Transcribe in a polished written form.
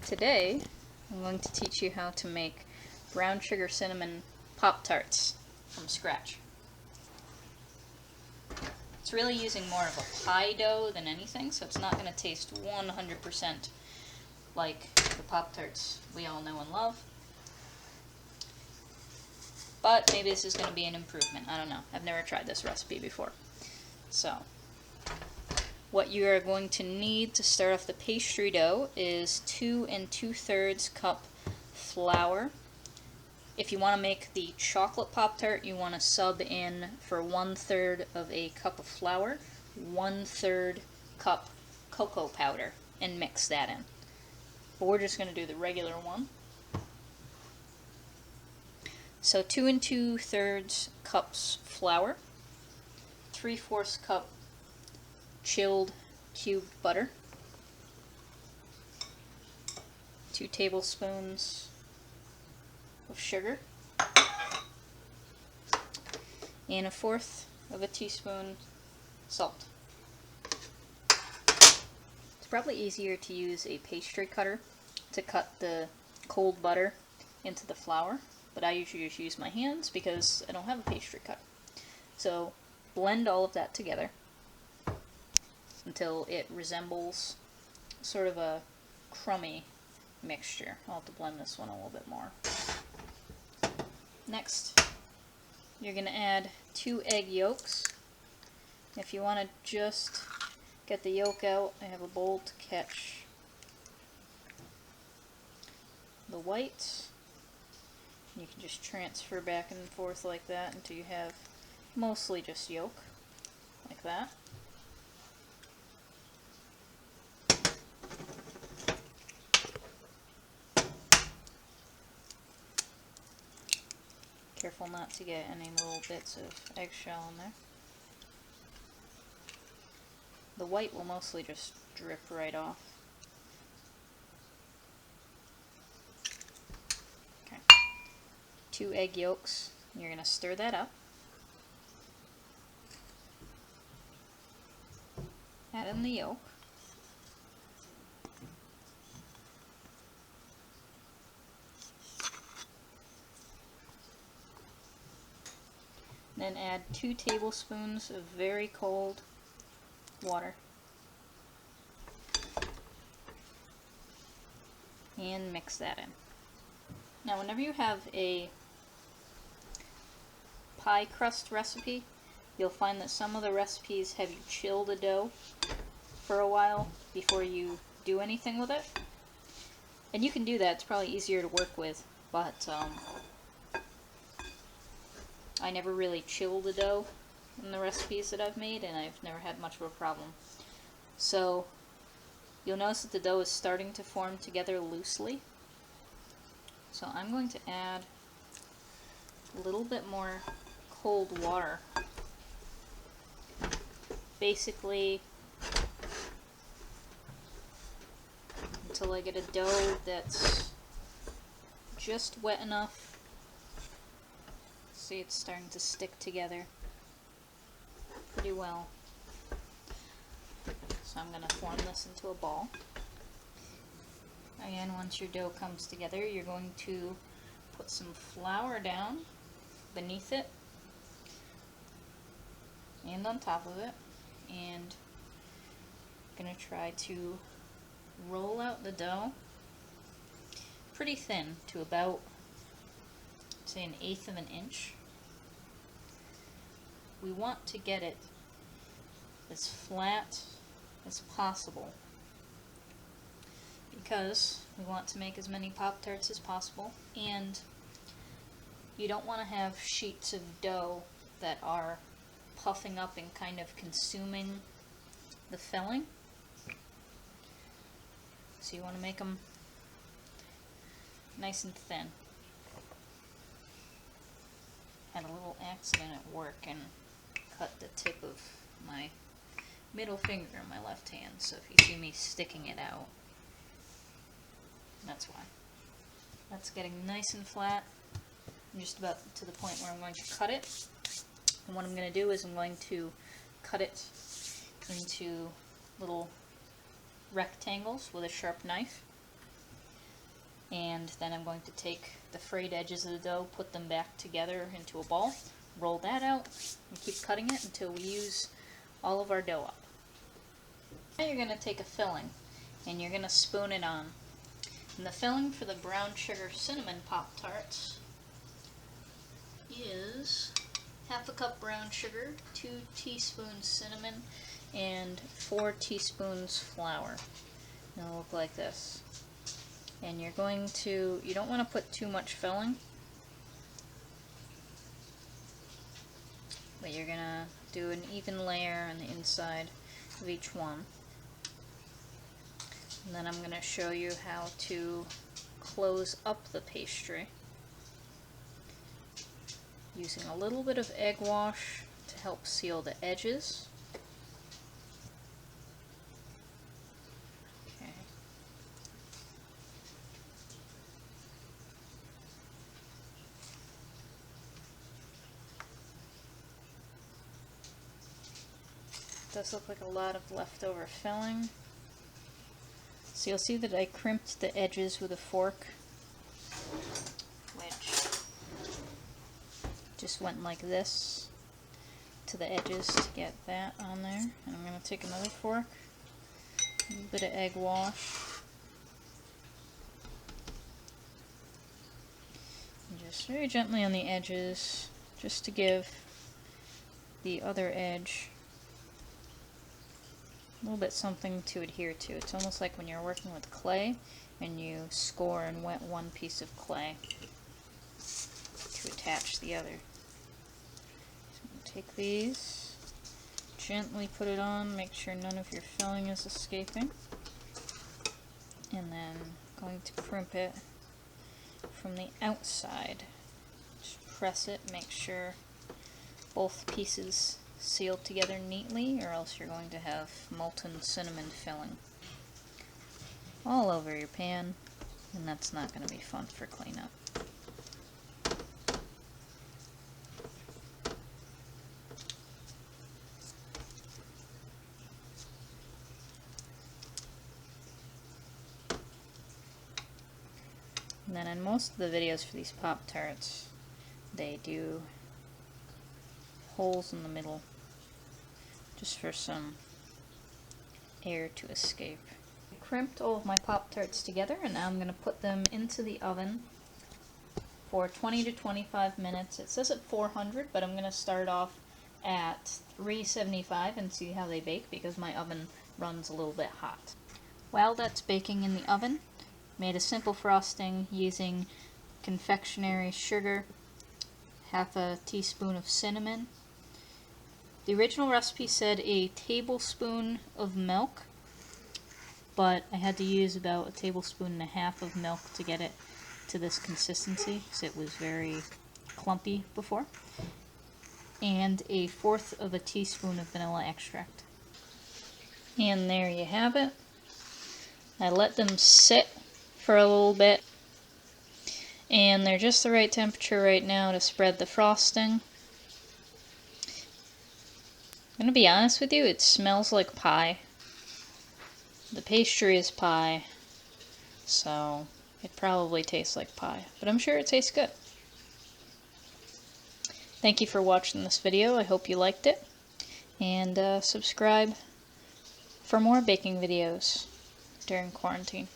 Today, I'm going to teach you how to make brown sugar cinnamon Pop-Tarts from scratch. It's really using more of a pie dough than anything, so it's not going to taste 100% like the Pop-Tarts we all know and love. But maybe this is going to be an improvement. I don't know. I've never tried this recipe before. So, what you are going to need to start off the pastry dough is 2 2/3 cup flour. If you want to make the chocolate Pop-Tart, you want to sub in for 1/3 of a cup of flour, 1/3 cup cocoa powder, and mix that in. But we're just going to do the regular one. So 2 2/3 cups flour, 3/4 cup chilled cubed butter, 2 tablespoons of sugar, and 1/4 of a teaspoon salt. It's probably easier to use a pastry cutter to cut the cold butter into the flour, but I usually just use my hands because I don't have a pastry cutter. So blend all of that together until it resembles sort of a crummy mixture. I'll have to blend this one a little bit more. Next, you're going to add 2 egg yolks. If you want to just get the yolk out, I have a bowl to catch the whites. You can just transfer back and forth like that until you have mostly just yolk, like that. Careful not to get any little bits of eggshell in there. The white will mostly just drip right off. Okay. 2 egg yolks. You're going to stir that up. Add in the yolk. Then add 2 tablespoons of very cold water. And mix that in. Now, whenever you have a pie crust recipe, you'll find that some of the recipes have you chill the dough for a while before you do anything with it. And you can do that, it's probably easier to work with, but I never really chill the dough in the recipes that I've made, and I've never had much of a problem. So you'll notice that the dough is starting to form together loosely. So I'm going to add a little bit more cold water. Basically until I get a dough that's just wet enough. See, it's starting to stick together pretty well. So I'm going to form this into a ball. Again, once your dough comes together, you're going to put some flour down beneath it and on top of it, and I'm going to try to roll out the dough pretty thin to about, say, 1/8 of an inch. We want to get it as flat as possible because we want to make as many Pop-Tarts as possible, and you don't want to have sheets of dough that are puffing up and kind of consuming the filling. So you want to make them nice and thin. Had a little accident at work and cut the tip of my middle finger in my left hand, so if you see me sticking it out, that's why. That's getting nice and flat. I'm just about to the point where I'm going to cut it. And what I'm going to do is I'm going to cut it into little rectangles with a sharp knife. And then I'm going to take the frayed edges of the dough, put them back together into a ball, roll that out, and keep cutting it until we use all of our dough up. Now you're going to take a filling, and you're going to spoon it on. And the filling for the brown sugar cinnamon Pop-Tarts is half a cup brown sugar, 2 teaspoons cinnamon, and 4 teaspoons flour. And it'll look like this. And you're going to, you don't want to put too much filling, but you're going to do an even layer on the inside of each one. And then I'm going to show you how to close up the pastry using a little bit of egg wash to help seal the edges. Okay. Does look like a lot of leftover filling. So you'll see that I crimped the edges with a fork, which just went like this to the edges to get that on there. And I'm going to take another fork, a little bit of egg wash, and just very gently on the edges, just to give the other edge a little bit something to adhere to. It's almost like when you're working with clay and you score and wet one piece of clay to attach the other. So I'm going to take these, gently put it on, make sure none of your filling is escaping, and then I'm going to crimp it from the outside. Just press it, make sure both pieces sealed together neatly, or else you're going to have molten cinnamon filling all over your pan, and that's not going to be fun for cleanup. And then in most of the videos for these Pop-Tarts, they do holes in the middle just for some air to escape. I crimped all of my Pop-Tarts together, and now I'm going to put them into the oven for 20 to 25 minutes. It says at 400, but I'm going to start off at 375 and see how they bake because my oven runs a little bit hot. While that's baking in the oven, made a simple frosting using confectionery sugar, half a teaspoon of cinnamon. The original recipe said a tablespoon of milk, but I had to use about a tablespoon and a half of milk to get it to this consistency because it was very clumpy before. And a 1/4 of a teaspoon of vanilla extract. And there you have it. I let them sit for a little bit, and they're just the right temperature right now to spread the frosting. I'm going to be honest with you, it smells like pie. The pastry is pie, so it probably tastes like pie, but I'm sure it tastes good. Thank you for watching this video. I hope you liked it, and subscribe for more baking videos during quarantine.